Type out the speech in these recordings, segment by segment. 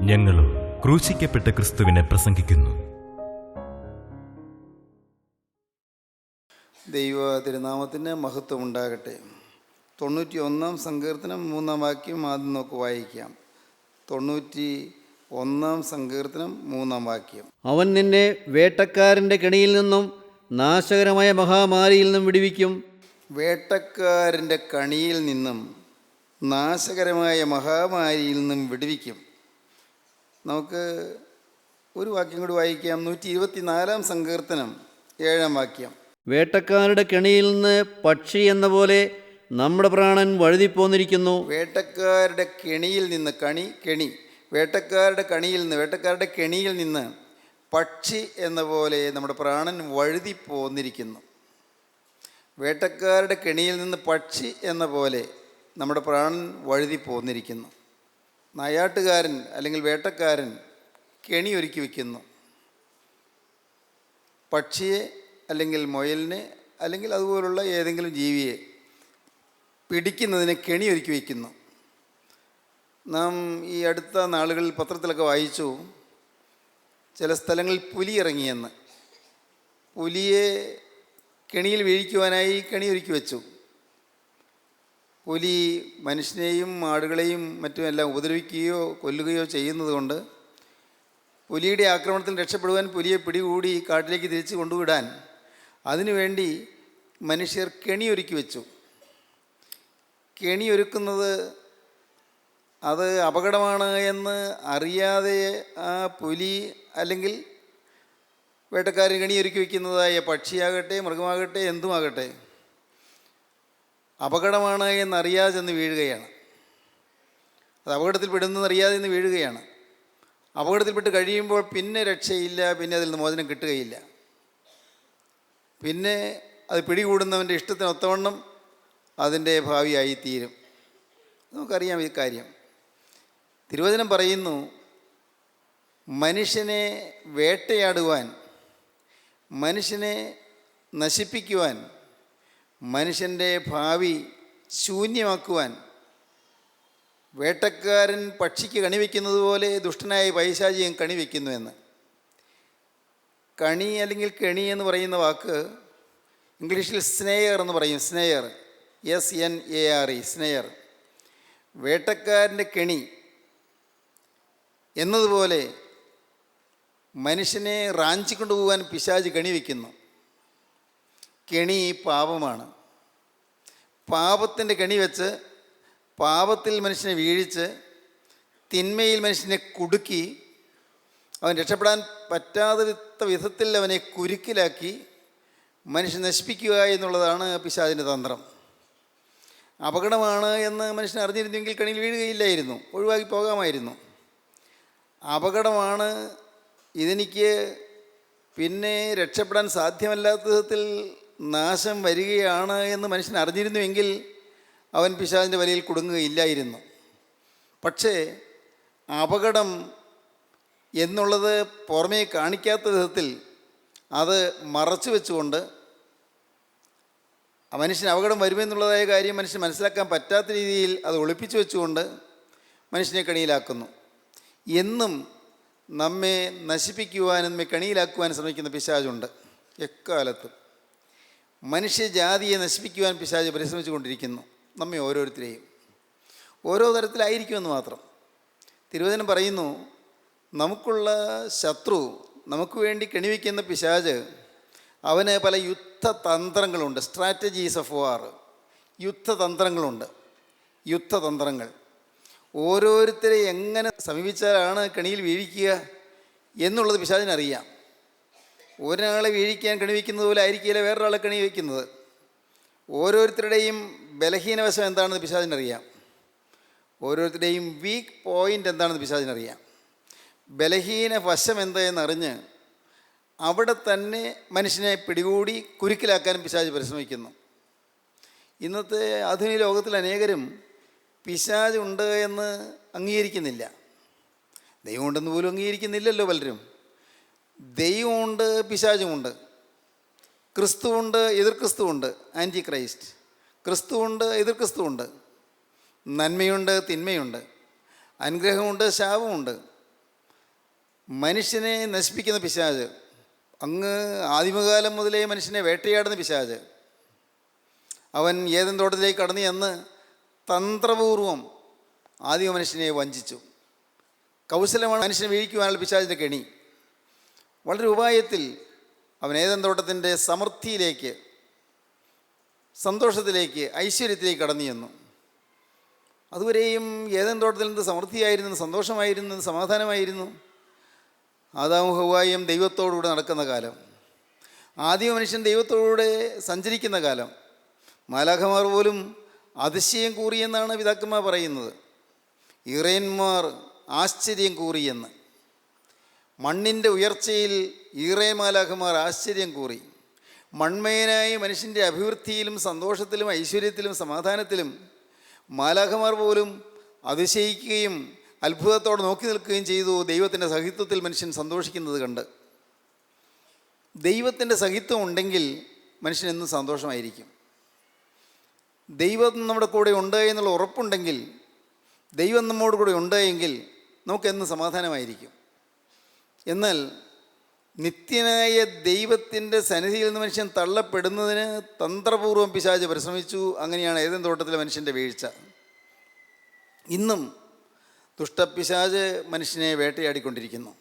ഞങ്ങളും ക്രൂശിക്കപ്പെട്ട ക്രിസ്തുവിനെ പ്രസംഗിക്കുന്നു. ദൈവ തിരുനാമത്തിന് മഹത്വം ഉണ്ടാകട്ടെ. 91 സങ്കീർത്തനം 3 വാക്യം ആദ്യം നമുക്ക് വായിക്കാം. 91 സങ്കീർത്തനം 3 വാക്യം. അവൻ നിന്നെ വേട്ടക്കാരൻ്റെ കെണിയിൽ നിന്നും നാശകരമായ മഹാമാരിയിൽ നിന്നും വിടുവിക്കും. വേട്ടക്കാരൻ്റെ കണിയിൽ നിന്നും നാശകരമായ മഹാമാരിയിൽ നിന്നും വിടുവിക്കും. നമുക്ക് ഒരു വാക്യം കൂടി വായിക്കാം. 124 സങ്കീർത്തനം 7 വാക്യം. വേട്ടക്കാരുടെ കെണിയിൽ നിന്ന് പക്ഷി എന്ന പോലെ നമ്മുടെ പ്രാണൻ വഴുതിപ്പോന്നിരിക്കുന്നു. വേട്ടക്കാരുടെ കെണിയിൽ നിന്ന് വേട്ടക്കാരുടെ കെണിയിൽ നിന്ന് പക്ഷി എന്ന പോലെ നമ്മുടെ പ്രാണൻ വഴുതിപ്പോന്നിരിക്കുന്നു. വേട്ടക്കാരുടെ കെണിയിൽ നിന്ന് പക്ഷി എന്ന പോലെ നമ്മുടെ പ്രാണൻ വഴുതിപ്പോന്നിരിക്കുന്നു. നായാട്ടുകാരൻ അല്ലെങ്കിൽ വേട്ടക്കാരൻ കെണി ഒരുക്കി വയ്ക്കുന്നു. പക്ഷിയെ അല്ലെങ്കിൽ മുയലിനെ അല്ലെങ്കിൽ അതുപോലുള്ള ഏതെങ്കിലും ജീവിയെ പിടിക്കുന്നതിന് കെണി ഒരുക്കി വയ്ക്കുന്നു. നാം ഈ അടുത്ത നാളുകളിൽ പത്രത്തിലൊക്കെ വായിച്ചു, ചില സ്ഥലങ്ങളിൽ പുലി ഇറങ്ങിയെന്ന്. പുലിയെ കെണിയിൽ വീഴിക്കുവാനായി കെണി ഒരുക്കി വെച്ചു. പുലി മനുഷ്യനെയും ആടുകളെയും മറ്റുമെല്ലാം ഉപദ്രവിക്കുകയോ കൊല്ലുകയോ ചെയ്യുന്നത് കൊണ്ട് പുലിയുടെ ആക്രമണത്തിൽ രക്ഷപ്പെടുവാൻ പുലിയെ പിടികൂടി കാട്ടിലേക്ക് തിരിച്ച് കൊണ്ടുവിടാൻ അതിനുവേണ്ടി മനുഷ്യർ കെണി ഒരുക്കി വെച്ചു. കെണി ഒരുക്കുന്നത് അത് അപകടമാണ് എന്ന് അറിയാതെ ആ പുലി അല്ലെങ്കിൽ വേട്ടക്കാരൻ കെണി ഒരുക്കി വയ്ക്കുന്നതായ പക്ഷിയാകട്ടെ മൃഗമാകട്ടെ എന്തുമാകട്ടെ അപകടമാണ് എന്നറിയാതെ ചെന്ന് വീഴുകയാണ്. അത് അപകടത്തിൽപ്പെടുന്നതെന്നറിയാതെ നിന്ന് വീഴുകയാണ്. അപകടത്തിൽപ്പെട്ട് കഴിയുമ്പോൾ പിന്നെ രക്ഷയില്ല, പിന്നെ അതിൽ നിന്ന് മോചനം കിട്ടുകയില്ല. പിന്നെ അത് പിടികൂടുന്നവൻ്റെ ഇഷ്ടത്തിനൊത്തവണ്ണം അതിൻ്റെ ഭാവിയായി തീരും. നമുക്കറിയാം ഈ കാര്യം. തിരുവചനം പറയുന്നു, മനുഷ്യനെ വേട്ടയാടുവാൻ, മനുഷ്യനെ നശിപ്പിക്കുവാൻ, മനുഷ്യൻ്റെ ഭാവി ശൂന്യമാക്കുവാൻ വേട്ടക്കാരൻ പക്ഷിക്ക് കണിവെക്കുന്നത് പോലെ ദുഷ്ടനായ പൈശാചിയും കണിവെക്കുന്നു എന്ന്. കണി അല്ലെങ്കിൽ കെണി എന്ന് പറയുന്ന വാക്ക് ഇംഗ്ലീഷിൽ സ്നേയർ എന്ന് പറയും. സ്നേയർ, SNARE, സ്നേയർ. വേട്ടക്കാരൻ്റെ കെണി എന്നതുപോലെ മനുഷ്യനെ റാഞ്ചിക്കൊണ്ടുപോകാൻ പിശാച് കണി വയ്ക്കുന്നു. കെണി പാപമാണ്. പാപത്തിൻ്റെ കെണി വെച്ച് പാപത്തിൽ മനുഷ്യനെ വീഴിച്ച് തിന്മയിൽ മനുഷ്യനെ കുടുക്കി അവൻ രക്ഷപ്പെടാൻ പറ്റാത്ത വിധത്തിൽ അവനെ കുരുക്കിലാക്കി മനുഷ്യൻ നശിപ്പിക്കുക എന്നുള്ളതാണ് പിശാചിൻ്റെ തന്ത്രം. അപകടമാണ് എന്ന് മനുഷ്യൻ അറിഞ്ഞിരുന്നെങ്കിൽ കെണിയിൽ വീഴുകയില്ലായിരുന്നു, ഒഴിവാക്കി പോകാമായിരുന്നു. അപകടമാണ്, ഇതെനിക്ക് പിന്നെ രക്ഷപ്പെടാൻ സാധ്യമല്ലാത്ത വിധത്തിൽ നാശം വരികയാണ് എന്ന് മനുഷ്യൻ അറിഞ്ഞിരുന്നുവെങ്കിൽ അവൻ പിശാചിൻ്റെ വലയിൽ കുടുങ്ങുകയില്ലായിരുന്നു. പക്ഷേ അപകടം എന്നുള്ളത് പുറമേ കാണിക്കാത്ത വിധത്തിൽ അത് മറച്ചു വെച്ചുകൊണ്ട് മനുഷ്യന് അപകടം വരുമെന്നുള്ളതായ കാര്യം മനുഷ്യൻ മനസ്സിലാക്കാൻ പറ്റാത്ത രീതിയിൽ അത് ഒളിപ്പിച്ചു വെച്ചുകൊണ്ട് മനുഷ്യനെ കണിയിലാക്കുന്നു. എന്നും നമ്മെ നശിപ്പിക്കുവാനും നമ്മെ കണിയിലാക്കുവാൻ ശ്രമിക്കുന്ന പിശാചുണ്ട്. എക്കാലത്തും മനുഷ്യജാതിയെ നശിപ്പിക്കുവാൻ പിശാച് പരിശ്രമിച്ചു കൊണ്ടിരിക്കുന്നു. നമ്മെ ഓരോരുത്തരെയും ഓരോ തരത്തിലായിരിക്കുമെന്ന് മാത്രം. തിരുവചനം പറയുന്നു, നമുക്കുള്ള ശത്രു, നമുക്ക് വേണ്ടി കെണിവയ്ക്കുന്ന പിശാച്, അവന് പല യുദ്ധതന്ത്രങ്ങളുണ്ട്. സ്ട്രാറ്റജീസ് ഓഫ് വാർ, യുദ്ധതന്ത്രങ്ങൾ. ഓരോരുത്തരെ എങ്ങനെ സമീപിച്ചാലാണ് കെണിയിൽ വീഴിക്കുക എന്നുള്ളത് പിശാചിനറിയാം. ഒരാളെ വീഴിക്കാൻ കെണിവയ്ക്കുന്നത് പോലെ ആയിരിക്കില്ല വേറൊരാളെ കെണി വയ്ക്കുന്നത്. ഓരോരുത്തരുടെയും ബലഹീനവശം എന്താണെന്ന് പിശാചിനറിയാം. ഓരോരുത്തരുടെയും വീക്ക് പോയിൻ്റ് എന്താണെന്ന് പിശാചിനറിയാം. ബലഹീന വശം എന്തായെന്നറിഞ്ഞ് അവിടെ തന്നെ മനുഷ്യനെ പിടികൂടി കുരുക്കിലാക്കാനും പിശാച് പരിശ്രമിക്കുന്നു. ഇന്നത്തെ ആധുനിക ലോകത്തിൽ അനേകരും പിശാച് ഉണ്ട് എന്ന് അംഗീകരിക്കുന്നില്ല. ദൈവമുണ്ടെന്ന് പോലും അംഗീകരിക്കുന്നില്ലല്ലോ പലരും. ദൈവമുണ്ട്, പിശാചുമുണ്ട്. ക്രിസ്തുവുണ്ട്, എതിർ ക്രിസ്തുവുണ്ട്, ആൻറ്റി ക്രൈസ്റ്റ്. ക്രിസ്തുവുണ്ട്, എതിർ ക്രിസ്തുവുണ്ട്. നന്മയുണ്ട്, തിന്മയുണ്ട്. അനുഗ്രഹമുണ്ട്, ശാപമുണ്ട്. മനുഷ്യനെ നശിപ്പിക്കുന്ന പിശാച്, അങ്ങ് ആദിമകാലം മുതലേ മനുഷ്യനെ വേട്ടയാടുന്ന പിശാച്, അവൻ ഏദൻ തോട്ടത്തിലേക്ക് കടന്നു ചെന്ന് തന്ത്രപൂർവം ആദിമ മനുഷ്യനെ വഞ്ചിച്ചു. കൗശലമാണ് മനുഷ്യനെ വീഴിക്കുവാനുള്ള പിശാചിൻ്റെ കെണി. വളരെ ഉപായത്തിൽ അവൻ ഏദൻ തോട്ടത്തിൻ്റെ സമൃദ്ധിയിലേക്ക്, സന്തോഷത്തിലേക്ക്, ഐശ്വര്യത്തിലേക്ക് കടന്നു ചെന്നു. അതുവരെയും ഏദൻ തോട്ടത്തിൽ നിന്ന് സമൃദ്ധിയായിരുന്നു, സന്തോഷമായിരുന്നു, സമാധാനമായിരുന്നു. ആദാമും ഹവ്വായും ദൈവത്തോടുകൂടെ നടക്കുന്ന കാലം, ആദിമ മനുഷ്യൻ ദൈവത്തോടുകൂടെ സഞ്ചരിക്കുന്ന കാലം. മാലാഖമാർ പോലും അതിശയം കൂറിയെന്നാണ് പിതാക്കന്മാർ പറയുന്നത്. ഇറയന്മാർ ആശ്ചര്യം കൂറിയെന്ന്. മണ്ണിൻ്റെ ഉയർച്ചയിൽ ഈറേ മാലാഖമാർ ആശ്ചര്യം കൂറി. മൺമയനായ മനുഷ്യൻ്റെ അഭിവൃദ്ധിയിലും സന്തോഷത്തിലും ഐശ്വര്യത്തിലും സമാധാനത്തിലും മാലാഖമാർ പോലും അതിശയിക്കുകയും അത്ഭുതത്തോടെ നോക്കി നിൽക്കുകയും ചെയ്തു. ദൈവത്തിൻ്റെ സഹിത്വത്തിൽ മനുഷ്യൻ സന്തോഷിക്കുന്നത് കണ്ട്. ദൈവത്തിൻ്റെ സഹിത്വം ഉണ്ടെങ്കിൽ മനുഷ്യൻ എന്നും സന്തോഷമായിരിക്കും. ദൈവം നമ്മുടെ കൂടെ ഉണ്ട് എന്നുള്ള ഉറപ്പുണ്ടെങ്കിൽ, ദൈവം നമ്മോട് കൂടെ ഉണ്ട് എങ്കിൽ നമുക്കെന്നും സമാധാനമായിരിക്കും. എന്നാൽ നിത്യനായ ദൈവത്തിൻ്റെ സന്നിധിയിൽ നിന്ന് മനുഷ്യൻ തള്ളപ്പെടുന്നതിന് തന്ത്രപൂർവ്വം പിശാച് പരിശ്രമിച്ചു. അങ്ങനെയാണ് ഏദൻ തോട്ടത്തിലെ മനുഷ്യൻ്റെ വീഴ്ച. ഇന്നും ദുഷ്ടപിശാച് മനുഷ്യനെ വേട്ടയാടിക്കൊണ്ടിരിക്കുന്നു.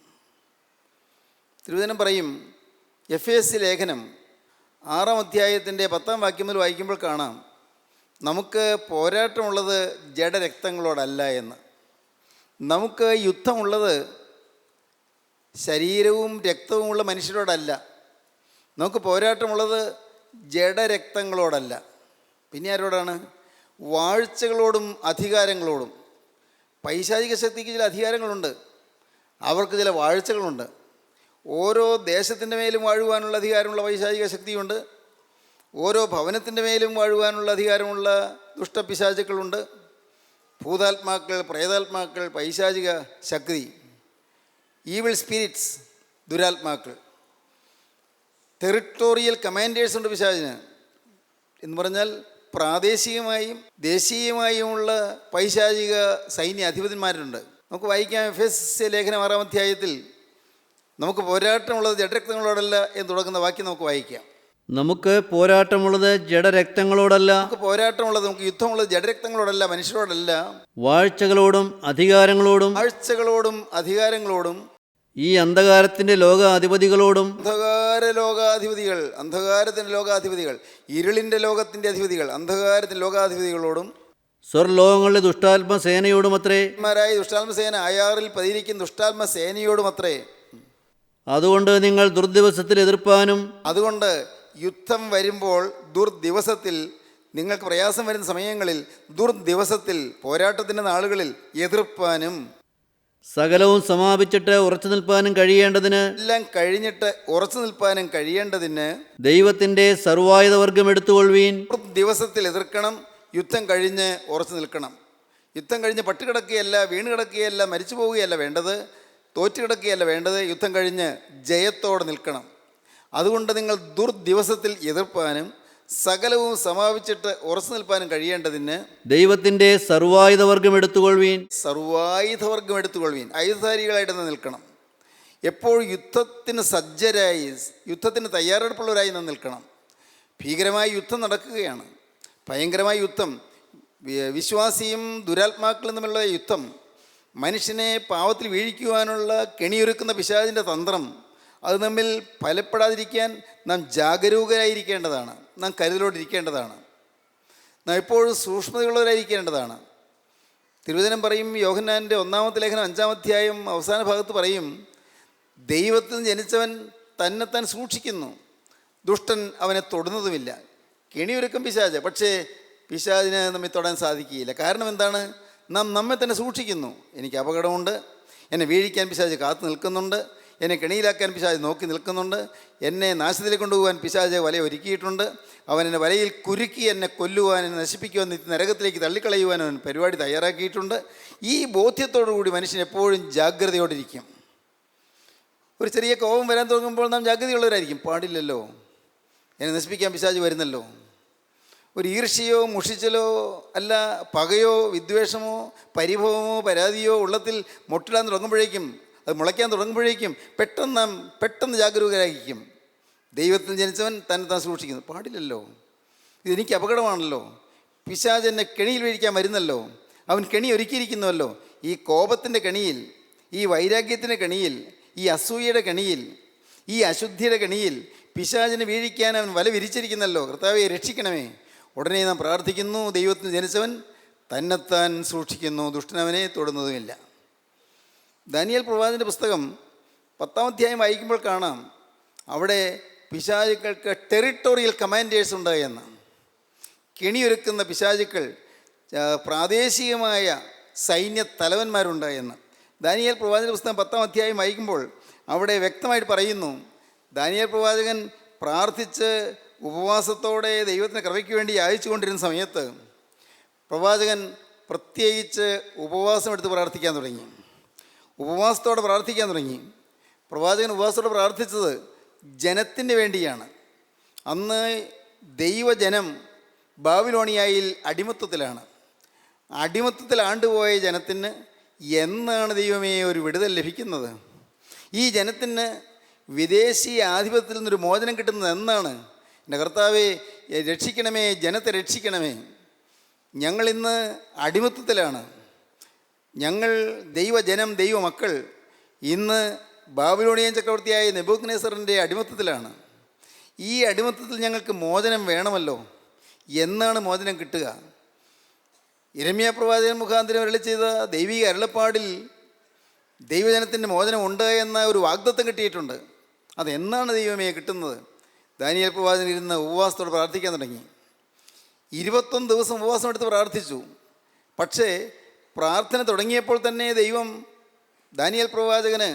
തിരുവചനം പറയും, എഫേസ്യ ലേഖനം 6-ാം അധ്യായത്തിൻ്റെ 10-ാം വാക്യം മുതൽ വായിക്കുമ്പോൾ കാണാം, നമുക്ക് പോരാട്ടമുള്ളത് ജഡരക്തങ്ങളോടല്ല എന്ന്. നമുക്ക് യുദ്ധമുള്ളത് ശരീരവും രക്തവുമുള്ള മനുഷ്യരോടല്ല. നമുക്ക് പോരാട്ടമുള്ളത് ജഡരക്തങ്ങളോടല്ല. പിന്നെ ആരോടാണ്? വാഴ്ചകളോടും അധികാരങ്ങളോടും. പൈശാചിക ശക്തിക്ക് ചില അധികാരങ്ങളുണ്ട്, അവർക്ക് ചില വാഴ്ചകളുണ്ട്. ഓരോ ദേശത്തിൻ്റെ മേലും വാഴുവാനുള്ള അധികാരമുള്ള പൈശാചിക ശക്തിയുണ്ട്. ഓരോ ഭവനത്തിൻ്റെ മേലും വാഴുവാനുള്ള അധികാരമുള്ള ദുഷ്ടപിശാചുക്കളുണ്ട്. ഭൂതാത്മാക്കൾ, പ്രേതാത്മാക്കൾ, പൈശാചിക ശക്തി, ഈവിൾ സ്പിരിറ്റ്സ്, ദുരാത്മാക്കൾ. ടെറിട്ടോറിയൽ കമാൻഡേഴ്സ് ഉണ്ട് പിശാചിന്. എന്ന് പറഞ്ഞാൽ പ്രാദേശികമായും ദേശീയമായുമുള്ള പൈശാചിക സൈന്യ അധിപതിന്മാരുണ്ട്. നമുക്ക് വായിക്കാം, എഫേസ്യ ലേഖനം 6-ാം അധ്യായത്തിൽ നമുക്ക് പോരാട്ടമുള്ളത് ജഡരക്തങ്ങളോടല്ല എന്ന് തുടങ്ങുന്ന വാക്യം നമുക്ക് വായിക്കാം. നമുക്ക് പോരാട്ടമുള്ളത് ജഡരക്തങ്ങളോടല്ല, നമുക്ക് യുദ്ധമുള്ളത് ജഡരക്തങ്ങളോടല്ല, മനുഷ്യരോടല്ല, വാഴ്ചകളോടും അധികാരങ്ങളോടും, ആഴ്ചകളോടും അധികാരങ്ങളോടും, ഈ അന്ധകാരത്തിൻ്റെ ലോകാധിപതികളോടും. അന്ധകാരത്തിൻ്റെ ലോകാധിപതികൾ, ഇരുളിൻ്റെ ലോകത്തിൻ്റെ അധിപതികൾ, അന്ധകാരത്തിൻ്റെ ലോകാധിപതികളോടും, സ്വർലോകങ്ങളിലെ ദുഷ്ടാത്മസേനയോടുമത്രേ. ദുഷ്ടാത്മസേന, അയാറിൽ പതിയിരിക്കുന്ന ദുഷ്ടാത്മസേനയോടുമത്രേ. അതുകൊണ്ട് നിങ്ങൾ ദുർദിവസത്തിൽ എതിർപ്പാനും, അതുകൊണ്ട് യുദ്ധം വരുമ്പോൾ, ദുർദിവസത്തിൽ, നിങ്ങൾക്ക് പ്രയാസം വരുന്ന സമയങ്ങളിൽ, ദുർദിവസത്തിൽ, പോരാട്ടത്തിൻ്റെ നാളുകളിൽ എതിർപ്പാനും, സകലവും സമാപിച്ചിട്ട് ഉറച്ചു നിൽപ്പാനും കഴിയേണ്ടതിന്, എല്ലാം കഴിഞ്ഞിട്ട് ഉറച്ചു നിൽപ്പാനും കഴിയേണ്ടതിന് ദൈവത്തിൻ്റെ സർവായുധവർഗം എടുത്തുകൊള്ളുവീൻ. ദിവസത്തിൽ എതിർക്കണം, യുദ്ധം കഴിഞ്ഞ് ഉറച്ചു നിൽക്കണം. യുദ്ധം കഴിഞ്ഞ് പട്ടുകിടക്കുകയല്ല, വീണ് കിടക്കുകയല്ല, മരിച്ചു പോവുകയല്ല വേണ്ടത്, തോറ്റുകിടക്കുകയല്ല വേണ്ടത്. യുദ്ധം കഴിഞ്ഞ് ജയത്തോടെ നിൽക്കണം. അതുകൊണ്ട് നിങ്ങൾ ദുർദിവസത്തിൽ എതിർപ്പാനും സകലവും സമാപിച്ചിട്ട് ഉറച്ചു നിൽപ്പാനും കഴിയേണ്ടതിന് ദൈവത്തിൻ്റെ സർവായുധവർഗം എടുത്തുകൊള്ളുവീൻ. സർവായുധവർഗം എടുത്തുകൊള്ളുവീൻ. ആയുധധാരികളായിട്ട് നിൽക്കണം. എപ്പോഴും യുദ്ധത്തിന് സജ്ജരായി, യുദ്ധത്തിന് തയ്യാറെടുപ്പുള്ളവരായി നിൽക്കണം. ഭീകരമായ യുദ്ധം നടക്കുകയാണ്, ഭയങ്കരമായ യുദ്ധം, വിശ്വാസിയും ദുരാത്മാക്കളും തമ്മിലുള്ള യുദ്ധം, മനുഷ്യനെ പാവത്തിൽ വീഴിക്കുവാനുള്ള കെണിയൊരുക്കുന്ന പിശാചിൻ്റെ തന്ത്രം, അത് നമ്മിൽ ഫലപ്പെടാതിരിക്കാൻ നാം ജാഗരൂകരായിരിക്കേണ്ടതാണ്, നാം കരുതലോടിരിക്കേണ്ടതാണ്, നാം എപ്പോഴും സൂക്ഷ്മതയുള്ളവരായിരിക്കേണ്ടതാണ്. തിരുവചനം പറയും, യോഹന്നാൻ്റെ 1-ാമത്തെ ലേഖനം 5-ാം അധ്യായം അവസാന ഭാഗത്ത് പറയും, ദൈവത്തിൽ നിന്ന് ജനിച്ചവൻ തന്നെത്താൻ സൂക്ഷിക്കുന്നു, ദുഷ്ടൻ അവനെ തൊടുന്നതുമില്ല. കെണിയൊരുക്കം പിശാച്, പക്ഷേ പിശാചിനെ നമ്മെ തൊടാൻ സാധിക്കുകയില്ല. കാരണം എന്താണ്? നാം നമ്മെ തന്നെ സൂക്ഷിക്കുന്നു. എനിക്ക് അപകടമുണ്ട്, എന്നെ വീഴിക്കാൻ പിശാച് കാത്തു നിൽക്കുന്നുണ്ട്, എന്നെ കെണിയിലാക്കാൻ പിശാച് നോക്കി നിൽക്കുന്നുണ്ട്, എന്നെ നാശത്തിലേക്ക് കൊണ്ടുപോകാൻ പിശാച് വല ഒരുക്കിയിട്ടുണ്ട്, അവൻ എന്നെ വലയിൽ കുരുക്കി എന്നെ കൊല്ലുവാൻ, എന്നെ നശിപ്പിക്കുവാൻ, നരകത്തിലേക്ക് തള്ളിക്കളയുവാൻ അവൻ പരിപാടി തയ്യാറാക്കിയിട്ടുണ്ട്. ഈ ബോധ്യത്തോടുകൂടി മനുഷ്യൻ എപ്പോഴും ജാഗ്രതയോടിരിക്കും. ഒരു ചെറിയ കോപം വരാൻ തുടങ്ങുമ്പോൾ നാം ജാഗ്രതയുള്ളവരായിരിക്കും. പാടില്ലല്ലോ, എന്നെ നശിപ്പിക്കാൻ പിശാച് വരുന്നല്ലോ. ഒരു ഈർഷ്യയോ മുഷിച്ചലോ അല്ല, പകയോ വിദ്വേഷമോ പരിഭവമോ പരാതിയോ ഉള്ളത്തിൽ മുട്ടിടാൻ തുടങ്ങുമ്പോഴേക്കും അത് മുളയ്ക്കാൻ തുടങ്ങുമ്പോഴേക്കും പെട്ടെന്ന് ജാഗരൂകരായിരിക്കും. ദൈവത്തിൽ ജനിച്ചവൻ തന്നെ താൻ സൂക്ഷിക്കുന്നു. പാടില്ലല്ലോ, ഇതെനിക്ക് അപകടമാണല്ലോ, പിശാച് എന്നെ കെണിയിൽ വീഴിക്കാൻ വരുന്നല്ലോ, അവൻ കെണി ഒരുക്കിയിരിക്കുന്നുവല്ലോ. ഈ കോപത്തിൻ്റെ കെണിയിൽ, ഈ വൈരാഗ്യത്തിൻ്റെ കെണിയിൽ, ഈ അസൂയയുടെ കെണിയിൽ, ഈ അശുദ്ധിയുടെ കെണിയിൽ പിശാചിനെ വീഴിക്കാൻ അവൻ വല വിരിച്ചിരിക്കുന്നല്ലോ. കർത്താവെ രക്ഷിക്കണമേ. ഉടനെ നാം പ്രാർത്ഥിക്കുന്നു, ദൈവത്തിന് ജനിച്ചവൻ തന്നെത്താൻ സൂക്ഷിക്കുന്നു, ദുഷ്ടനവനെ തൊടുന്നതുമില്ല. ദാനിയേൽ പ്രവാചകൻ്റെ പുസ്തകം 10-ാം അധ്യായം വായിക്കുമ്പോൾ കാണാം, അവിടെ പിശാചുക്കൾക്ക് ടെറിട്ടോറിയൽ കമാൻഡേഴ്സ് ഉണ്ട് എന്ന്. കെണിയൊരുക്കുന്ന പിശാചുക്കൾ പ്രാദേശികമായ സൈന്യ തലവന്മാരുണ്ട് എന്ന്. ദാനിയേൽ പ്രവാചകൻ്റെ പുസ്തകം 10-ാം അധ്യായം വായിക്കുമ്പോൾ അവിടെ വ്യക്തമായിട്ട് പറയുന്നു, ദാനിയേൽ പ്രവാചകൻ പ്രാർത്ഥിച്ച് ഉപവാസത്തോടെ ദൈവത്തിൻ്റെ കൃപയ്ക്ക് വേണ്ടി യാചിച്ചു കൊണ്ടിരുന്ന സമയത്ത് പ്രവാചകൻ പ്രത്യേകിച്ച് ഉപവാസമെടുത്ത് പ്രാർത്ഥിക്കാൻ തുടങ്ങി. ഉപവാസത്തോടെ പ്രാർത്ഥിക്കാൻ തുടങ്ങി. പ്രവാചകൻ ഉപവാസത്തോടെ പ്രാർത്ഥിച്ചത് ജനത്തിന് വേണ്ടിയാണ്. അന്ന് ദൈവജനം ബാബിലോണിയായിൽ അടിമത്തത്തിലാണ്. അടിമത്തത്തിൽ ആണ്ടുപോയ ജനത്തിന് എന്നാണ് ദൈവമേ ഒരു വിടുതൽ ലഭിക്കുന്നത്? ഈ ജനത്തിന് വിദേശി ആധിപത്യത്തിൽ നിന്നൊരു മോചനം കിട്ടുന്നത് എന്നാണ്? എൻ്റെ കർത്താവെ രക്ഷിക്കണമേ, ജനത്തെ രക്ഷിക്കണമേ. ഞങ്ങളിന്ന് അടിമത്തത്തിലാണ്. ഞങ്ങൾ ദൈവജനം, ദൈവമക്കൾ ഇന്ന് ബാബിലോണിയൻ ചക്രവർത്തിയായ നെബൂഖദ്നേസറിൻ്റെ അടിമത്തത്തിലാണ്. ഈ അടിമത്തത്തിൽ ഞങ്ങൾക്ക് മോചനം വേണമല്ലോ. എന്നാണ് മോചനം കിട്ടുക? യിരെമ്യാ പ്രവാചകൻ മുഖാന്തരം അരുളി ചെയ്ത ദൈവിക അരുളപ്പാടിൽ ദൈവജനത്തിൻ്റെ മോചനം ഉണ്ട് എന്ന ഒരു വാഗ്ദത്തം കിട്ടിയിട്ടുണ്ട്. അതെന്നാണ് ദൈവമേ കിട്ടുന്നത്? ദാനിയേൽ പ്രവാചകൻ ഇരുന്ന് ഉപവാസത്തോടെ പ്രാർത്ഥിക്കാൻ തുടങ്ങി. 21 ദിവസം ഉപവാസം എടുത്ത് പ്രാർത്ഥിച്ചു. പക്ഷേ പ്രാർത്ഥന തുടങ്ങിയപ്പോൾ തന്നെ ദൈവം ദാനിയേൽ പ്രവാചകന്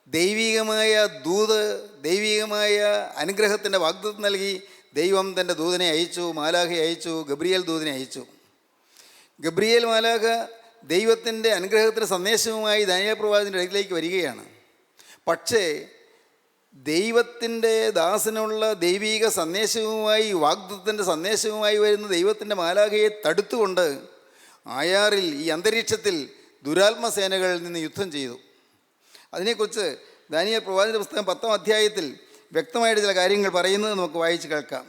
ദൈവികമായ ദൂത്, ദൈവികമായ അനുഗ്രഹത്തിൻ്റെ വാഗ്ദത്തം നൽകി. ദൈവം തൻ്റെ ദൂതനെ അയച്ചു, മാലാഖയെ അയച്ചു, ഗബ്രിയേൽ ദൂതനെ അയച്ചു. ഗബ്രിയേൽ മാലാഖ ദൈവത്തിൻ്റെ അനുഗ്രഹത്തിൻ്റെ സന്ദേശവുമായി ദാനിയേൽ പ്രവാചകൻ്റെ അടുക്കിലേക്ക് വരികയാണ്. പക്ഷേ ദൈവത്തിൻ്റെ ദാസനുള്ള ദൈവിക സന്ദേശവുമായി, വാഗ്ദത്തത്തിൻ്റെ സന്ദേശവുമായി വരുന്ന ദൈവത്തിൻ്റെ മാലാഖയെ തടുത്തുകൊണ്ട് ആയാറിൽ, ഈ അന്തരീക്ഷത്തിൽ ദുരാത്മസേനകളിൽ നിന്ന് യുദ്ധം ചെയ്തു. അതിനെക്കുറിച്ച് ദാനിയേൽ പ്രവാചകന്റെ പുസ്തകം 10-ാം അധ്യായത്തിൽ വ്യക്തമായിട്ട് ചില കാര്യങ്ങൾ പറയുന്നത് നമുക്ക് വായിച്ച് കേൾക്കാം.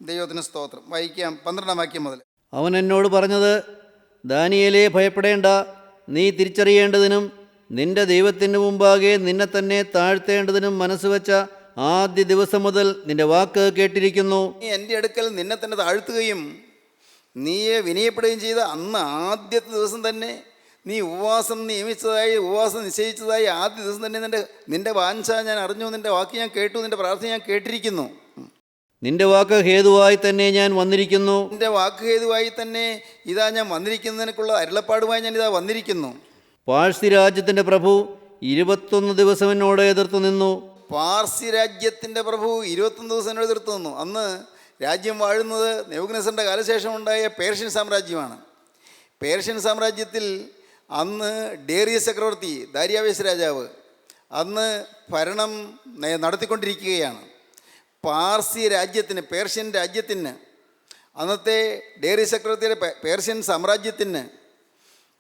ദൈവത്തിന് സ്തോത്രം. വായിക്കാം 12-ാം വാക്യം മുതൽ. അവൻ എന്നോട് പറഞ്ഞത്, ദാനിയേലേ ഭയപ്പെടേണ്ട, നീ തിരിച്ചറിയേണ്ടതിനും നിന്റെ ദൈവത്തിന് മുമ്പാകെ നിന്നെ തന്നെ താഴ്ത്തേണ്ടതിനും മനസ്സുവെച്ച ആദ്യ ദിവസം മുതൽ നിന്റെ വാക്ക് കേട്ടിരിക്കുന്നു. നീ എൻ്റെ അടുക്കൽ നിന്നെ തന്നെ താഴ്ത്തുകയും നീയെ വിനയപ്പെടുകയും ചെയ്ത അന്ന് ആദ്യത്തെ ദിവസം തന്നെ നീ ഉപവാസം നിയമിച്ചതായി, ഉപവാസം നിശ്ചയിച്ചതായി ആദ്യ ദിവസം തന്നെ നിന്റെ വാഞ്ച ഞാൻ അറിഞ്ഞു, നിന്റെ വാക്ക് ഞാൻ കേട്ടു, നിന്റെ പ്രാർത്ഥന ഞാൻ കേട്ടിരിക്കുന്നു. നിന്റെ വാക്ക് ഹേതുവായി തന്നെ ഞാൻ വന്നിരിക്കുന്നു. നിന്റെ വാക്ക് ഹേതുവായി തന്നെ ഇതാ ഞാൻ വന്നിരിക്കുന്നതിനേക്കുള്ള അരുളപ്പാടുമായി ഞാൻ ഇതാ വന്നിരിക്കുന്നു. പാഴ്സി രാജ്യത്തിൻ്റെ പ്രഭു 21 ദിവസം എന്നോട് എതിർത്തു നിന്നു. പാർസി രാജ്യത്തിൻ്റെ പ്രഭു 21 ദിവസം എന്നോട് എതിർത്തു നിന്നു. അന്ന് രാജ്യം വാഴുന്നത് നെബൂഖദ്നേസറിൻ്റെ കാലശേഷം ഉണ്ടായ പേർഷ്യൻ സാമ്രാജ്യമാണ്. പേർഷ്യൻ സാമ്രാജ്യത്തിൽ അന്ന് ഡേറിയസ് ചക്രവർത്തി, ദാര്യാവേശ് രാജാവ് അന്ന് ഭരണം നടത്തിക്കൊണ്ടിരിക്കുകയാണ്. പാർസി രാജ്യത്തിന്, പേർഷ്യൻ രാജ്യത്തിന്, അന്നത്തെ ഡേറിയസ് ചക്രവർത്തിയുടെ പേർഷ്യൻ സാമ്രാജ്യത്തിന്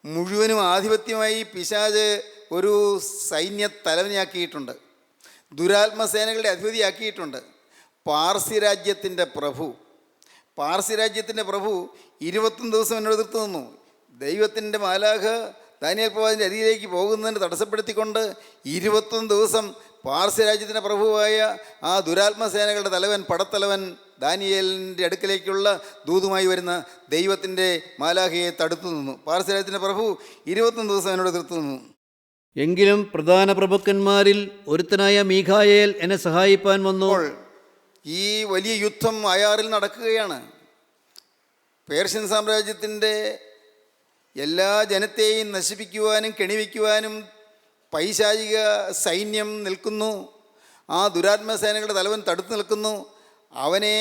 മുഴുവനും ആധിപത്യമായി പിശാച് ഒരു സൈന്യ തലവനെയാക്കിയിട്ടുണ്ട്. ദുരാത്മസേനകളുടെ അധിപതിയാക്കിയിട്ടുണ്ട്. പാർസി രാജ്യത്തിൻ്റെ പ്രഭു 21 ദിവസം എന്നോട് എതിർത്ത് നിന്നു. ദൈവത്തിൻ്റെ മാലാഖ ദാനിയേൽ പ്രവാചകൻ്റെ അരികിലേക്ക് പോകുന്നതിന് തടസ്സപ്പെടുത്തിക്കൊണ്ട് 21 ദിവസം പാർസി രാജ്യത്തിൻ്റെ പ്രഭുവായ ആ ദുരാത്മസേനകളുടെ തലവൻ, പടത്തലവൻ ദാനിയേലിൻ്റെ അടുക്കലേക്കുള്ള ദൂതുമായി വരുന്ന ദൈവത്തിൻ്റെ മാലാഖയെ തടുത്തു നിന്നു. പാർസി രാജ്യത്തിൻ്റെ പ്രഭു 21 ദിവസം എന്നോട് എതിർത്ത് നിന്നു. എങ്കിലും പ്രധാന പ്രഭുക്കന്മാരിൽ ഒരുത്തനായ മീഖായേൽ എന്നെ സഹായിപ്പാൻ വന്നു. ഈ വലിയ യുദ്ധം അയാറിൽ നടക്കുകയാണ്. പേർഷ്യൻ സാമ്രാജ്യത്തിൻ്റെ എല്ലാ ജനത്തെയും നശിപ്പിക്കുവാനും കെണിവയ്ക്കുവാനും പൈശാചിക സൈന്യം നിൽക്കുന്നു. ആ ദുരാത്മസേനകളുടെ തലവൻ തടുത്തു നിൽക്കുന്നു. അവനെ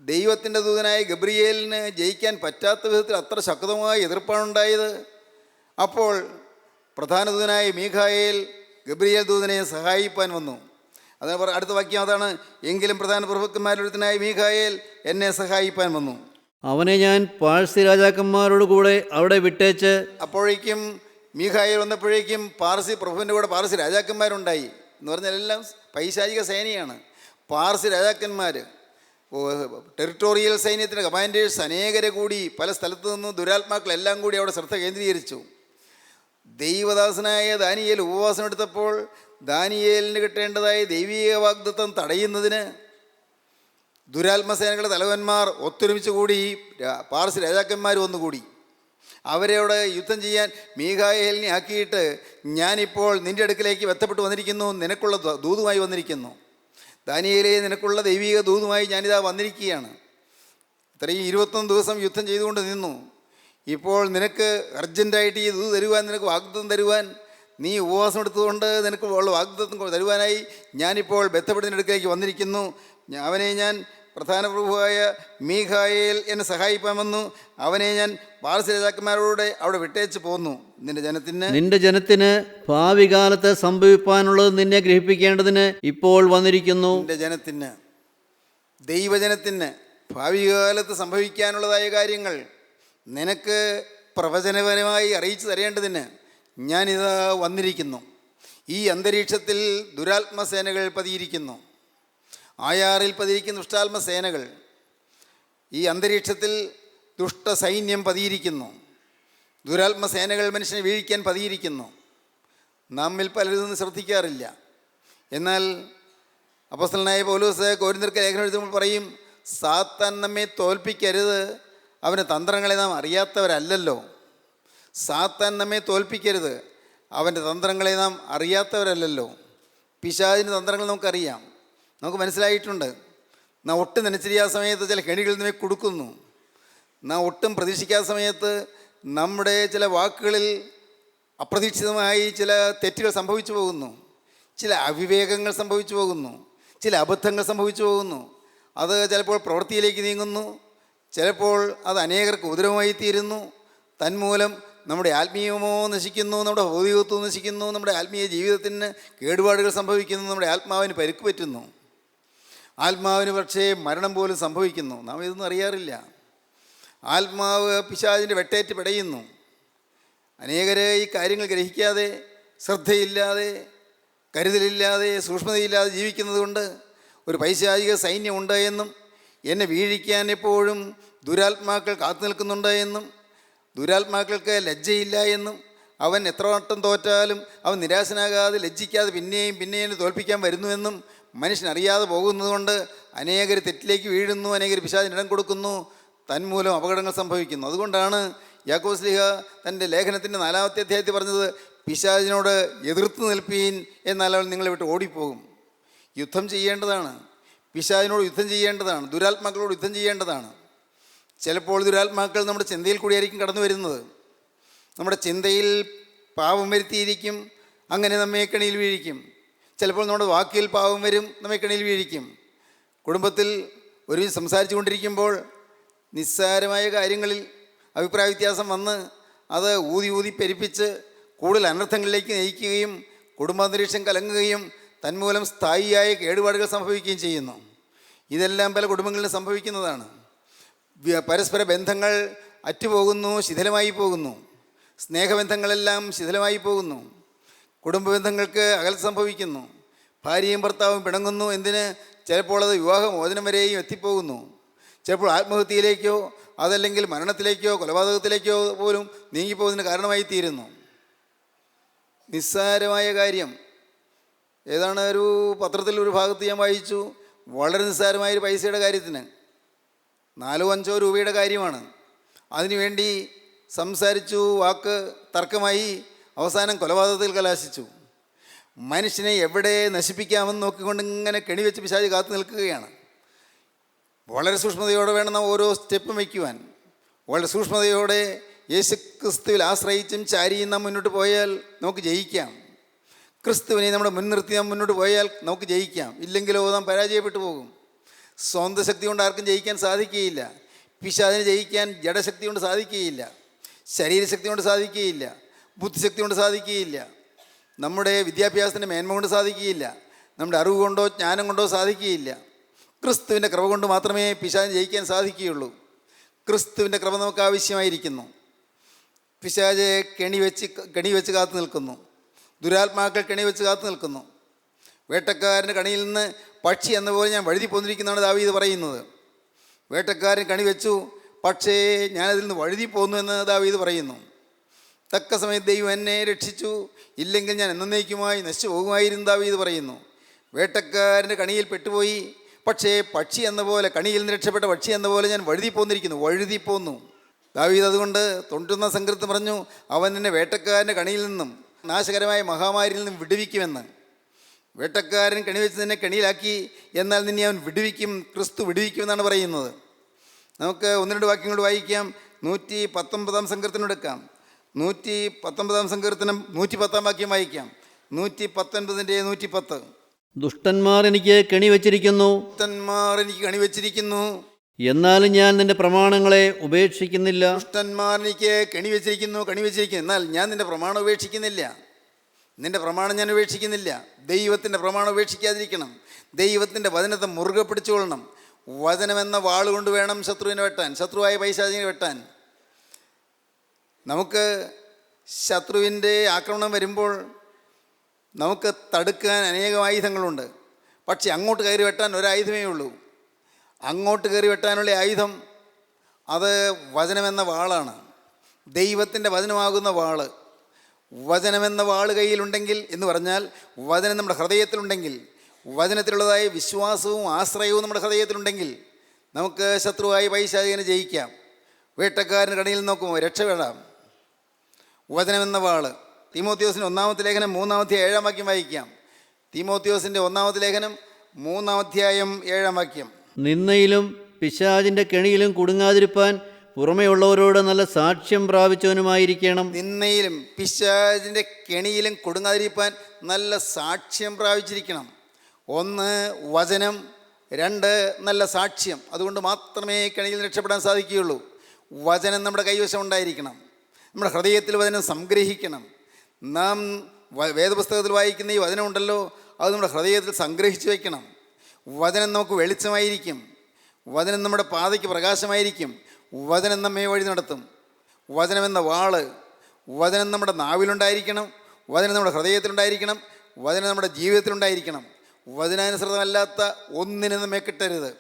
ദൈവത്തിൻ്റെ ദൂതനായ ഗബ്രിയേലിന് ജയിക്കാൻ പറ്റാത്ത വിധത്തിൽ അത്ര ശക്തമായ എതിർപ്പാണുണ്ടായത്. അപ്പോൾ പ്രധാന ദൂതനായ മീഖായേൽ ഗബ്രിയേൽ ദൂതനെ സഹായിപ്പാൻ വന്നു. അതിന് അടുത്ത വാക്യം അതാണ്, എങ്കിലും പ്രധാന പ്രഭുക്കന്മാരൊരുത്തനായ മീഖായേൽ എന്നെ സഹായിപ്പാൻ വന്നു. അവനെ ഞാൻ പാഴ്സി രാജാക്കന്മാരോട് കൂടെ അവിടെ വിട്ടേച്ച്. അപ്പോഴേക്കും മീഖായേൽ വന്നപ്പോഴേക്കും പാർസി പ്രഭുവിൻ്റെ കൂടെ പാർസി രാജാക്കന്മാരുണ്ടായി. എന്ന് പറഞ്ഞാൽ എല്ലാം പൈശാചിക സേനയാണ്. പാർസി രാജാക്കന്മാർ, ടെറിട്ടോറിയൽ സൈന്യത്തിൻ്റെ കമാൻഡേഴ്സ് അനേകരെ കൂടി പല സ്ഥലത്തു നിന്നും ദുരാത്മാക്കളെല്ലാം കൂടി അവിടെ ശ്രദ്ധ കേന്ദ്രീകരിച്ചു. ദൈവദാസനായ ദാനിയേൽ ഉപവാസം എടുത്തപ്പോൾ ദാനിയേലിന് കിട്ടേണ്ടതായ ദൈവീക വാഗ്ദത്തം തടയുന്നതിന് ദുരാത്മസേനകളുടെ തലവന്മാർ ഒത്തൊരുമിച്ച് കൂടി പാർസി രാജാക്കന്മാർ വന്നുകൂടി. അവരെ അവിടെ യുദ്ധം ചെയ്യാൻ മീഖായേലിനെ ആക്കിയിട്ട്, ഞാനിപ്പോൾ നിൻ്റെ അടുക്കിലേക്ക് ബന്ധപ്പെട്ട് വന്നിരിക്കുന്നു, നിനക്കുള്ള ദൂതുമായി വന്നിരിക്കുന്നു. ദാനിയേലേ, നിനക്കുള്ള ദൈവിക ദൂതുമായി ഞാനിതാ വന്നിരിക്കുകയാണ്. ഇത്രയും 21 ദിവസം യുദ്ധം ചെയ്തുകൊണ്ട് നിന്നു. ഇപ്പോൾ നിനക്ക് അർജൻറ്റായിട്ട് ഈ ദൂത് തരുവാൻ, നിനക്ക് വാഗ്ദത്തം തരുവാൻ, നീ ഉപവാസം എടുത്തുകൊണ്ട് നിനക്ക് ഉള്ള വാഗ്ദത്തം തരുവാനായി ഞാനിപ്പോൾ ബന്ധപ്പെടുന്നതിൻ്റെ അടുക്കിലേക്ക് വന്നിരിക്കുന്നു. അവനെ ഞാൻ പ്രധാന പ്രഭുവായ മീഖായേൽ എന്നെ സഹായിപ്പാമെന്നു അവനെ ഞാൻ പാർസി രാജാക്കന്മാരോടെ അവിടെ വിട്ടേച്ച് പോന്നു. നിന്റെ ജനത്തിന് ഭാവി കാലത്ത് സംഭവിപ്പാനുള്ളത് നിന്നെ ഗ്രഹിപ്പിക്കേണ്ടതിന് ഇപ്പോൾ വന്നിരിക്കുന്നു. നിന്റെ ജനത്തിന്, ദൈവജനത്തിന് ഭാവി കാലത്ത് സംഭവിക്കാനുള്ളതായ കാര്യങ്ങൾ നിനക്ക് പ്രവചനപരമായി അറിയിച്ചു തരേണ്ടതിന് ഞാനിതാ വന്നിരിക്കുന്നു. ഈ അന്തരീക്ഷത്തിൽ ദുരാത്മസേനകൾ പതിയിരിക്കുന്നു. ആയാറിൽ പതിയിരിക്കുന്ന ദുഷ്ടാത്മസേനകൾ, ഈ അന്തരീക്ഷത്തിൽ ദുഷ്ടസൈന്യം പതിയിരിക്കുന്നു. ദുരാത്മസേനകൾ മനുഷ്യനെ വീഴിക്കാൻ പതിയിരിക്കുന്നു. നമ്മിൽ പലരും ശ്രദ്ധിക്കാറില്ല. എന്നാൽ അപ്പോസ്തലനായ പൗലോസ് കൊരിന്ത്യർക്ക് ലേഖനം എഴുതുമ്പോൾ പറയും, സാത്താൻ നമ്മെ തോൽപ്പിക്കരുത്, അവൻ്റെ തന്ത്രങ്ങളെ നാം അറിയാത്തവരല്ലല്ലോ. സാത്താൻ നമ്മെ തോൽപ്പിക്കരുത്, അവൻ്റെ തന്ത്രങ്ങളെ നാം അറിയാത്തവരല്ലല്ലോ. പിശാചിൻ്റെ തന്ത്രങ്ങൾ നമുക്കറിയാം, നമുക്ക് മനസ്സിലായിട്ടുണ്ട്. നാം ഒട്ടും നനച്ചിരിക്കാത്ത സമയത്ത് ചില കെണികളിൽ നമ്മെ കൊടുക്കുന്നു. നാം ഒട്ടും പ്രതീക്ഷിക്കാത്ത സമയത്ത് നമ്മുടെ ചില വാക്കുകളിൽ അപ്രതീക്ഷിതമായി ചില തെറ്റുകൾ സംഭവിച്ചു പോകുന്നു, ചില അവിവേകങ്ങൾ സംഭവിച്ചു പോകുന്നു, ചില അബദ്ധങ്ങൾ സംഭവിച്ചു പോകുന്നു. അത് ചിലപ്പോൾ പ്രവൃത്തിയിലേക്ക് നീങ്ങുന്നു, ചിലപ്പോൾ അത് അനേകർക്ക് ഉദരമായി തീരുന്നു. തന്മൂലം നമ്മുടെ ആത്മീയമോ നശിക്കുന്നു, നമ്മുടെ ഭൗതികത്വം നശിക്കുന്നു, നമ്മുടെ ആത്മീയ ജീവിതത്തിന് കേടുപാടുകൾ സംഭവിക്കുന്നു, നമ്മുടെ ആത്മാവിന് പരിക്ക് പറ്റുന്നു, ആത്മാവിന് പക്ഷേ മരണം പോലും സംഭവിക്കുന്നു. നാം ഇതൊന്നും അറിയാറില്ല. ആത്മാവ് പിശാചിൻ്റെ വെട്ടേറ്റ് പിടയുന്നു. അനേകരെ ഈ കാര്യങ്ങൾ ഗ്രഹിക്കാതെ, ശ്രദ്ധയില്ലാതെ, കരുതലില്ലാതെ, സൂക്ഷ്മതയില്ലാതെ ജീവിക്കുന്നത് കൊണ്ട് ഒരു പൈശാചിക സൈന്യമുണ്ട് എന്നും, എന്നെ വീഴിക്കാൻ എപ്പോഴും ദുരാത്മാക്കൾ കാത്തു നിൽക്കുന്നുണ്ട് എന്നും, ദുരാത്മാക്കൾക്ക് ലജ്ജയില്ല എന്നും, അവൻ എത്ര വട്ടം തോറ്റാലും അവൻ നിരാശനാകാതെ ലജ്ജിക്കാതെ പിന്നെയും പിന്നെയും തോൽപ്പിക്കാൻ വരുന്നുവെന്നും മനുഷ്യനറിയാതെ പോകുന്നതുകൊണ്ട് അനേകർ തെറ്റിലേക്ക് വീഴുന്നു, അനേകർ പിശാചിന് ഇടം കൊടുക്കുന്നു, തന്മൂലം അപകടങ്ങൾ സംഭവിക്കുന്നു. അതുകൊണ്ടാണ് യാക്കോബ് ശ്ലീഹ തൻ്റെ ലേഖനത്തിൻ്റെ 4-ാമത്തെ അധ്യായത്തിൽ പറഞ്ഞത്, പിശാചിനോട് എതിർത്ത് നിൽപ്പീൻ, എന്നാൽ അവൻ നിങ്ങളെ വിട്ട് ഓടിപ്പോകും. യുദ്ധം ചെയ്യേണ്ടതാണ്, പിശാചിനോട് യുദ്ധം ചെയ്യേണ്ടതാണ്, ദുരാത്മാക്കളോട് യുദ്ധം ചെയ്യേണ്ടതാണ്. ചിലപ്പോൾ ദുരാത്മാക്കൾ നമ്മുടെ ചിന്തയിൽ കൂടിയായിരിക്കും കടന്നു വരുന്നത്. നമ്മുടെ ചിന്തയിൽ പാപം വരുത്തിയിരിക്കും, അങ്ങനെ നമ്മെ കെണിയിൽ വീഴിക്കും. ചിലപ്പോൾ നമ്മുടെ വാക്കിൽ പാപം വരും, നമ്മെ കെണിയിൽ വീഴിക്കും. കുടുംബത്തിൽ ഒരുമിച്ച് സംസാരിച്ചു കൊണ്ടിരിക്കുമ്പോൾ നിസ്സാരമായ കാര്യങ്ങളിൽ അഭിപ്രായ വ്യത്യാസം വന്ന് അത് ഊതി പെരുപ്പിച്ച് കൂടുതൽ അനർത്ഥങ്ങളിലേക്ക് നയിക്കുകയും കുടുംബാന്തരീക്ഷം കലങ്ങുകയും തന്മൂലം സ്ഥായിയായ കേടുപാടുകൾ സംഭവിക്കുകയും ചെയ്യുന്നു. ഇതെല്ലാം പല കുടുംബങ്ങളിലും സംഭവിക്കുന്നതാണ്. പരസ്പര ബന്ധങ്ങൾ അറ്റുപോകുന്നു, ശിഥിലമായി പോകുന്നു. സ്നേഹബന്ധങ്ങളെല്ലാം ശിഥിലമായി പോകുന്നു. കുടുംബ ബന്ധങ്ങൾക്ക് അകൽച്ച സംഭവിക്കുന്നു. ഭാര്യയും ഭർത്താവും പിണങ്ങുന്നു. എന്തിന്? ചിലപ്പോൾ അത് വിവാഹമോചനം വരെയും എത്തിപ്പോകുന്നു. ചിലപ്പോൾ ആത്മഹത്യയിലേക്കോ അതല്ലെങ്കിൽ മരണത്തിലേക്കോ കൊലപാതകത്തിലേക്കോ പോലും നീങ്ങിപ്പോകുന്നതിന് കാരണമായി തീരുന്നു. നിസ്സാരമായ കാര്യം. ഏതാണ് ഒരു പത്രത്തിൽ ഒരു ഭാഗത്ത് ഞാൻ വായിച്ചു, വളരെ നിസ്സാരമായൊരു പൈസയുടെ കാര്യത്തിന് 4-5 രൂപയുടെ കാര്യമാണ്. അതിനുവേണ്ടി സംസാരിച്ചു, വാക്ക് തർക്കമായി, അവസാനം കൊലപാതകത്തിൽ കലാശിച്ചു. മനുഷ്യനെ എവിടെ നശിപ്പിക്കാമെന്ന് നോക്കിക്കൊണ്ട് ഇങ്ങനെ കെണിവെച്ച് പിശാച് കാത്തു നിൽക്കുകയാണ്. വളരെ സൂക്ഷ്മതയോടെ വേണം നാം ഓരോ സ്റ്റെപ്പും വയ്ക്കുവാൻ. വളരെ സൂക്ഷ്മതയോടെ യേശുക്രിസ്തുവിൽ ആശ്രയിച്ചും ചാരിയും നാം മുന്നോട്ട് പോയാൽ നമുക്ക് ജയിക്കാം. ക്രിസ്തുവിനെ നമ്മുടെ മുൻനിർത്തി നാം മുന്നോട്ട് പോയാൽ നമുക്ക് ജയിക്കാം. ഇല്ലെങ്കിലോ നാം പരാജയപ്പെട്ടു പോകും. സ്വന്തം ശക്തി കൊണ്ട് ആർക്കും ജയിക്കാൻ സാധിക്കുകയില്ല. പിശാചിനെ ജയിക്കാൻ ജഡശക്തി കൊണ്ട് സാധിക്കുകയില്ല, ശരീരശക്തി കൊണ്ട് സാധിക്കുകയില്ല, ബുദ്ധിശക്തി കൊണ്ട് സാധിക്കുകയില്ല, നമ്മുടെ വിദ്യാഭ്യാസത്തിൻ്റെ മേന്മ കൊണ്ട് സാധിക്കുകയില്ല, നമ്മുടെ അറിവ് കൊണ്ടോ ജ്ഞാനം കൊണ്ടോ സാധിക്കുകയില്ല. ക്രിസ്തുവിൻ്റെ കൃപ കൊണ്ട് മാത്രമേ പിശാചിനെ ജയിക്കാൻ സാധിക്കുകയുള്ളൂ. ക്രിസ്തുവിൻ്റെ കൃപ നമുക്ക് ആവശ്യമായിരിക്കുന്നു. പിശാചെ കെണി വെച്ച് കാത്തു നിൽക്കുന്നു. ദുരാത്മാക്കൾ കെണി വെച്ച് കാത്തു നിൽക്കുന്നു. വേട്ടക്കാരൻ്റെ കണിയിൽ നിന്ന് പക്ഷി എന്ന പോലെ ഞാൻ വഴുതി പോന്നിരിക്കുന്നതാണ് ദാവീദ് പറയുന്നത്. വേട്ടക്കാരൻ കണി വെച്ചു, പക്ഷേ ഞാനതിൽ നിന്ന് വഴുതി പോന്നു എന്ന് ദാവീദ് പറയുന്നു. തക്ക സമയത്ത് ദൈവം എന്നെ രക്ഷിച്ചു, ഇല്ലെങ്കിൽ ഞാൻ എന്നേക്കുമായി നശിച്ചു പോകുമായിരുന്നു ദാവീദ് പറയുന്നു. വേട്ടക്കാരൻ്റെ കണിയിൽ പെട്ടുപോയി, പക്ഷേ പക്ഷി എന്ന പോലെ, കണിയിൽ നിന്ന് രക്ഷപ്പെട്ട പക്ഷി എന്ന പോലെ ഞാൻ വഴുതി പോന്നു. ദാവീദ് അതുകൊണ്ട് 91 സങ്കീർത്തനം പറഞ്ഞു, അവൻ എന്നെ വേട്ടക്കാരൻ്റെ കണിയിൽ നിന്നും നാശകരമായ മഹാമാരിയിൽ നിന്നും വിടുവിക്കുമെന്ന്. വേട്ടക്കാരൻ കണിവെച്ച് നിന്നെ കെണിയിലാക്കി, എന്നാൽ നിന്നെ അവൻ വിടുവിക്കും, ക്രിസ്തു വിടുവിക്കുമെന്നാണ് പറയുന്നത്. നമുക്ക് 1-2 വാക്യങ്ങൾ വായിക്കാം. 119 സങ്കീർത്തനം എടുക്കാം. 119 സങ്കീർത്തനം 110 വാക്യം വായിക്കാം. 119 110. ദുഷ്ടന്മാർ എനിക്ക് കെണിവെച്ചിരിക്കുന്നു, എനിക്ക് കണിവെച്ചിരിക്കുന്നു, എന്നാലും ഞാൻ നിന്റെ പ്രമാണങ്ങളെ ഉപേക്ഷിക്കുന്നില്ല. ദുഷ്ടന്മാർ എനിക്ക് കണിവെച്ചിരിക്കുന്നു, എന്നാൽ ഞാൻ നിന്റെ പ്രമാണം ഉപേക്ഷിക്കുന്നില്ല. നിന്റെ പ്രമാണം ഞാൻ ഉപേക്ഷിക്കുന്നില്ല. ദൈവത്തിൻ്റെ പ്രമാണം ഉപേക്ഷിക്കാതിരിക്കണം. ദൈവത്തിൻ്റെ വചനത്തെ മുറുകെ പിടിച്ചുകൊള്ളണം. വചനമെന്ന വാളുകൊണ്ട് വേണം ശത്രുവിനെ വെട്ടാൻ, ശത്രുവായ പൈശാചിനെ വെട്ടാൻ. നമുക്ക് ശത്രുവിൻ്റെ ആക്രമണം വരുമ്പോൾ നമുക്ക് തടുക്കാൻ അനേകം ആയുധങ്ങളുണ്ട്. പക്ഷേ അങ്ങോട്ട് കയറി വെട്ടാൻ ഒരായുധമേ ഉള്ളൂ. അങ്ങോട്ട് കയറി വെട്ടാനുള്ള ആയുധം അത് വചനമെന്ന വാളാണ്. ദൈവത്തിൻ്റെ വചനമാകുന്ന വാള്. വചനമെന്ന വാള് കയ്യിലുണ്ടെങ്കിൽ എന്ന് പറഞ്ഞാൽ വചനം നമ്മുടെ ഹൃദയത്തിലുണ്ടെങ്കിൽ, വചനത്തിലുള്ളതായ വിശ്വാസവും ആശ്രയവും നമ്മുടെ ഹൃദയത്തിലുണ്ടെങ്കിൽ നമുക്ക് ശത്രുവായി പൈശാചികനെ ജയിക്കാം. വേട്ടക്കാരന് കണിയിൽ നോക്കുമ്പോൾ രക്ഷപ്പെടാം. വചനമെന്ന വാള്. തീമോത്തിയോസിൻ്റെ 1-ാമത്തെ ലേഖനം 3-ാം അധ്യായം 7-ാം വാക്യം വായിക്കാം. തീമോത്തിയോസിൻ്റെ 1-ാമത്തെ ലേഖനം 3-ാം അധ്യായം 7-ാം വാക്യം. നിന്നയിലും പിശാചിൻ്റെ കെണിയിലും കുടുങ്ങാതിരിപ്പാൻ പുറമെയുള്ളവരോട് നല്ല സാക്ഷ്യം പ്രാപിച്ചവനുമായിരിക്കണം. നിന്നയിലും പിശാചിൻ്റെ കെണിയിലും കുടുങ്ങാതിരിപ്പാൻ നല്ല സാക്ഷ്യം പ്രാപിച്ചിരിക്കണം. 1 വചനം, 2 നല്ല സാക്ഷ്യം. അതുകൊണ്ട് മാത്രമേ കെണിയിൽ രക്ഷപ്പെടാൻ സാധിക്കുകയുള്ളൂ. വചനം നമ്മുടെ കൈവശം ഉണ്ടായിരിക്കണം. നമ്മുടെ ഹൃദയത്തിൽ വചനം സംഗ്രഹിക്കണം. നാം വേദപുസ്തകത്തിൽ വായിക്കുന്ന ഈ വചനം ഉണ്ടല്ലോ, അത് നമ്മുടെ ഹൃദയത്തിൽ സംഗ്രഹിച്ച് വയ്ക്കണം. വചനം നമുക്ക് വെളിച്ചമായിരിക്കും. വചനം നമ്മുടെ പാതയ്ക്ക് പ്രകാശമായിരിക്കും. വചനം നമ്മെ വഴി നടത്തും. വചനമെന്ന വാള്. വചനം നമ്മുടെ നാവിലുണ്ടായിരിക്കണം. വചനം നമ്മുടെ ഹൃദയത്തിലുണ്ടായിരിക്കണം. വചനം നമ്മുടെ ജീവിതത്തിലുണ്ടായിരിക്കണം. വചനാനുസൃതമല്ലാത്ത ഒന്നിനും നമ്മെ കിട്ടരുത്.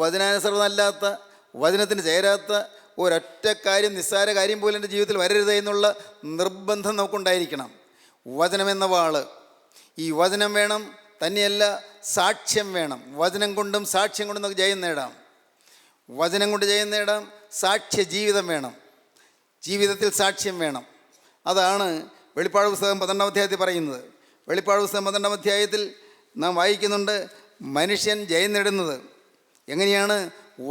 വചനാനുസൃതമല്ലാത്ത, വചനത്തിന് ചേരാത്ത ഒരൊറ്റ കാര്യം, നിസ്സാര കാര്യം പോലും എൻ്റെ ജീവിതത്തിൽ വരരുത് എന്നുള്ള നിർബന്ധം നമുക്കുണ്ടായിരിക്കണം. വചനമെന്ന വാള്. ഈ വചനം വേണം. തന്നെയല്ല, സാക്ഷ്യം വേണം. വചനം കൊണ്ടും സാക്ഷ്യം കൊണ്ടും നമുക്ക് ജയം നേടാം. വചനം കൊണ്ട് ജയം നേടാം. സാക്ഷ്യ ജീവിതം വേണം. ജീവിതത്തിൽ സാക്ഷ്യം വേണം. അതാണ് വെളിപ്പാട് പുസ്തകം 12-ാം അധ്യായത്തിൽ പറയുന്നത്. വെളിപ്പാട് പുസ്തകം 12-ാം അധ്യായത്തിൽ നാം വായിക്കുന്നുണ്ട്, മനുഷ്യൻ ജയം നേടുന്നത് എങ്ങനെയാണ്?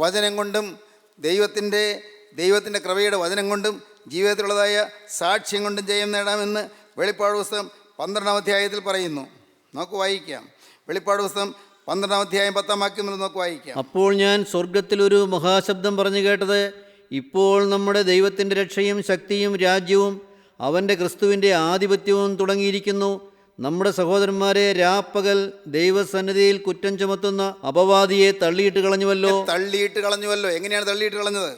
വചനം കൊണ്ടും ദൈവത്തിൻ്റെ കൃപയുടെ വചനം കൊണ്ടും ജീവിതത്തിലുള്ളതായ സാക്ഷ്യം കൊണ്ടും ജയം നേടാമെന്ന് വെളിപ്പാട് പുസ്തകം 12-ാം അധ്യായത്തിൽ പറയുന്നു. നമുക്ക് വായിക്കാം. വെളിപ്പാട് പുസ്തകം 12-ാം അധ്യായം 10-ാം വാക്യം നമുക്ക് വായിക്കാം. അപ്പോൾ ഞാൻ സ്വർഗത്തിലൊരു മഹാശബ്ദം പറഞ്ഞു കേട്ടത്, ഇപ്പോൾ നമ്മുടെ ദൈവത്തിൻ്റെ രക്ഷയും ശക്തിയും രാജ്യവും അവൻ്റെ ക്രിസ്തുവിൻ്റെ ആധിപത്യവും തുടങ്ങിയിരിക്കുന്നു. നമ്മുടെ സഹോദരന്മാരെ രാപ്പകൽ ദൈവസന്നിധിയിൽ കുറ്റം ചുമത്തുന്ന അപവാദിയെ തള്ളിയിട്ട് കളഞ്ഞുവല്ലോ. എങ്ങനെയാണ് തള്ളിയിട്ട് കളഞ്ഞത്?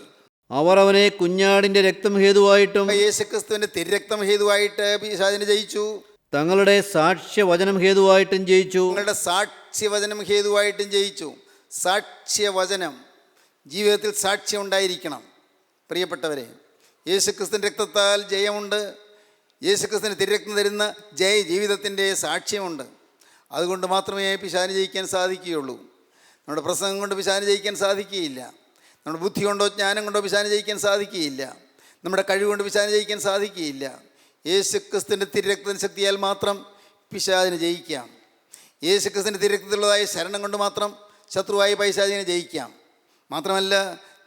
അവർ അവനെ കുഞ്ഞാടിൻ്റെ രക്തം ഹേതുവായിട്ടും യേശുക്രിസ്തുവിൻ്റെ തിരുരക്തം ഹേതുവായിട്ട് പിശാചിനെ ജയിച്ചു. തങ്ങളുടെ സാക്ഷ്യവചനം ഹേതുവായിട്ടും ജയിച്ചു. സാക്ഷ്യവചനം ഹേതുവായിട്ടും ജയിച്ചു. സാക്ഷ്യവചനം. ജീവിതത്തിൽ സാക്ഷ്യം ഉണ്ടായിരിക്കണം. പ്രിയപ്പെട്ടവരെ, യേശുക്രിസ്തുവിൻ്റെ രക്തത്താൽ ജയമുണ്ട്. യേശുക്രിസ്തുവിന് തിരുരക്തം തരുന്ന ജീവിതത്തിൻ്റെ സാക്ഷ്യമുണ്ട്. അതുകൊണ്ട് മാത്രമേ പിശാചിനെ ജയിക്കാൻ സാധിക്കുകയുള്ളൂ. നമ്മുടെ പ്രസംഗം കൊണ്ട് പിശാചിനെ ജയിക്കാൻ സാധിക്കുകയില്ല. നമ്മുടെ ബുദ്ധി കൊണ്ടോ ജ്ഞാനം കൊണ്ടോ പിശാചിനെ ജയിക്കാൻ സാധിക്കുകയില്ല. നമ്മുടെ കഴിവ് കൊണ്ട് പിശാചിനെ ജയിക്കാൻ സാധിക്കുകയില്ല. യേശുക്രിസ്തുവിൻ്റെ തിരുരക്തത്തിൻ്റെ ശക്തിയാൽ മാത്രം പിശാചിനെ ജയിക്കാം. യേശുക്രിസ്തുവിൻ്റെ തിരുരക്തത്തിലുള്ളതായ ശരണം കൊണ്ട് മാത്രം ശത്രുവായി പൈശാചിനെ ജയിക്കാം. മാത്രമല്ല,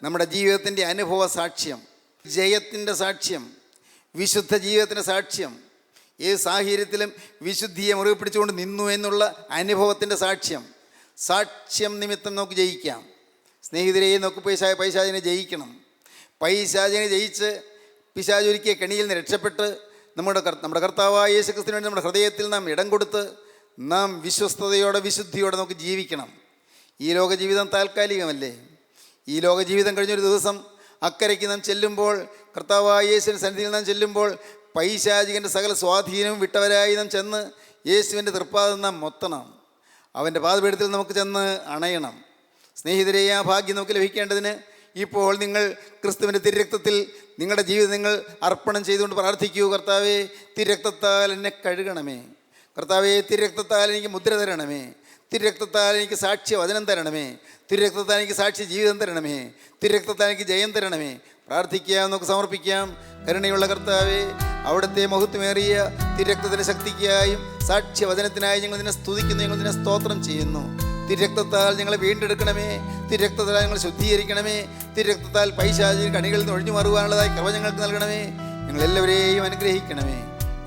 നമ്മുടെ ജീവിതത്തിൻ്റെ അനുഭവ സാക്ഷ്യം, ജയത്തിൻ്റെ സാക്ഷ്യം, വിശുദ്ധ ജീവിതത്തിൻ്റെ സാക്ഷ്യം, ഏത് സാഹചര്യത്തിലും വിശുദ്ധിയെ മുറുകെ പിടിച്ചുകൊണ്ട് നിന്നു എന്നുള്ള അനുഭവത്തിൻ്റെ സാക്ഷ്യം. സാക്ഷ്യം നിമിത്തം നമുക്ക് ജയിക്കാം. സ്നേഹിതരെ, നമുക്ക് പൈശാചിനെ ജയിക്കണം. പൈശാചിനെ ജയിച്ച് പിശാചൊരുക്കിയ കെണിയിൽ നിന്ന് രക്ഷപ്പെട്ട് നമ്മുടെ കർത്താവായ യേശുക്രിസ്തുവിന് വേണ്ടി നമ്മുടെ ഹൃദയത്തിൽ നാം ഇടം കൊടുത്ത് നാം വിശ്വസ്തയോടെ വിശുദ്ധിയോടെ നമുക്ക് ജീവിക്കണം. ഈ ലോക ജീവിതം താൽക്കാലികമല്ലേ? ഈ ലോക ജീവിതം കഴിഞ്ഞൊരു ദിവസം അക്കരയ്ക്ക് നാം ചെല്ലുമ്പോൾ കർത്താവായ യേശുവിൻ്റെ സന്നിധിയിൽ നാം ചെല്ലുമ്പോൾ പൈശാചികൻ്റെ സകല സ്വാധീനവും വിട്ടവരായി നാം ചെന്ന് യേശുവിൻ്റെ തൃപ്പാദം നാം മൊത്തണം. അവൻ്റെ പാദപീഠത്തിൽ നമുക്ക് ചെന്ന് അണയണം. സ്നേഹിതരെ, ആ ഭാഗ്യം നമുക്ക് ലഭിക്കേണ്ടതിന് ഇപ്പോൾ നിങ്ങൾ ക്രിസ്തുവിൻ്റെ തിരുരക്തത്തിൽ നിങ്ങളുടെ ജീവിതം നിങ്ങൾ അർപ്പണം ചെയ്തുകൊണ്ട് പ്രാർത്ഥിക്കൂ. കർത്താവേ, തിരുരക്തത്താൽ എന്നെ കഴുകണമേ. കർത്താവേ, തിരുരക്തത്താൽ എനിക്ക് മുദ്ര തരണമേ. തിരുരക്തത്താൽ എനിക്ക് സാക്ഷ്യ വചനം തരണമേ. തിരുരക്തത്താൽ എനിക്ക് സാക്ഷി ജീവിതം തരണമേ. തിരുരക്തത്താൽ എനിക്ക് ജയം തരണമേ. പ്രാർത്ഥിക്കാം, നമുക്ക് സമർപ്പിക്കാം. കരുണയുള്ള കർത്താവേ, അവിടുത്തെ മഹത്വമേറിയ തിരുരക്തത്തിൻ്റെ ശക്തിക്കായും സാക്ഷ്യ വചനത്തിനായി ഞങ്ങൾ നിന്നെ സ്തുതിക്കുന്നു, ഞങ്ങൾ നിന്നെ സ്തോത്രം ചെയ്യുന്നു. തിരുരക്തത്താൽ ഞങ്ങളെ വീണ്ടെടുക്കണമേ. തിരുരക്തത്താൽ ഞങ്ങൾ ശുദ്ധീകരിക്കണമേ. തിരുരക്തത്താൽ പൈശാചിക കണികളിൽ നിന്ന് ഒഴിഞ്ഞു മാറുവാനുള്ളതായി കൃപ ഞങ്ങൾക്ക് നൽകണമേ. ഞങ്ങളെല്ലാവരെയും അനുഗ്രഹിക്കണമേ.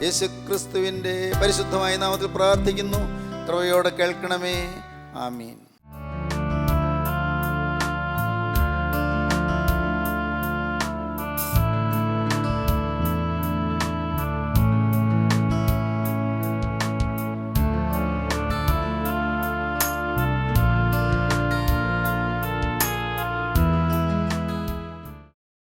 യേശു ക്രിസ്തുവിൻ്റെ പരിശുദ്ധമായ നാമത്തിൽ പ്രാർത്ഥിക്കുന്നു. കൃപയോടെ കേൾക്കണമേ. ആമീൻ.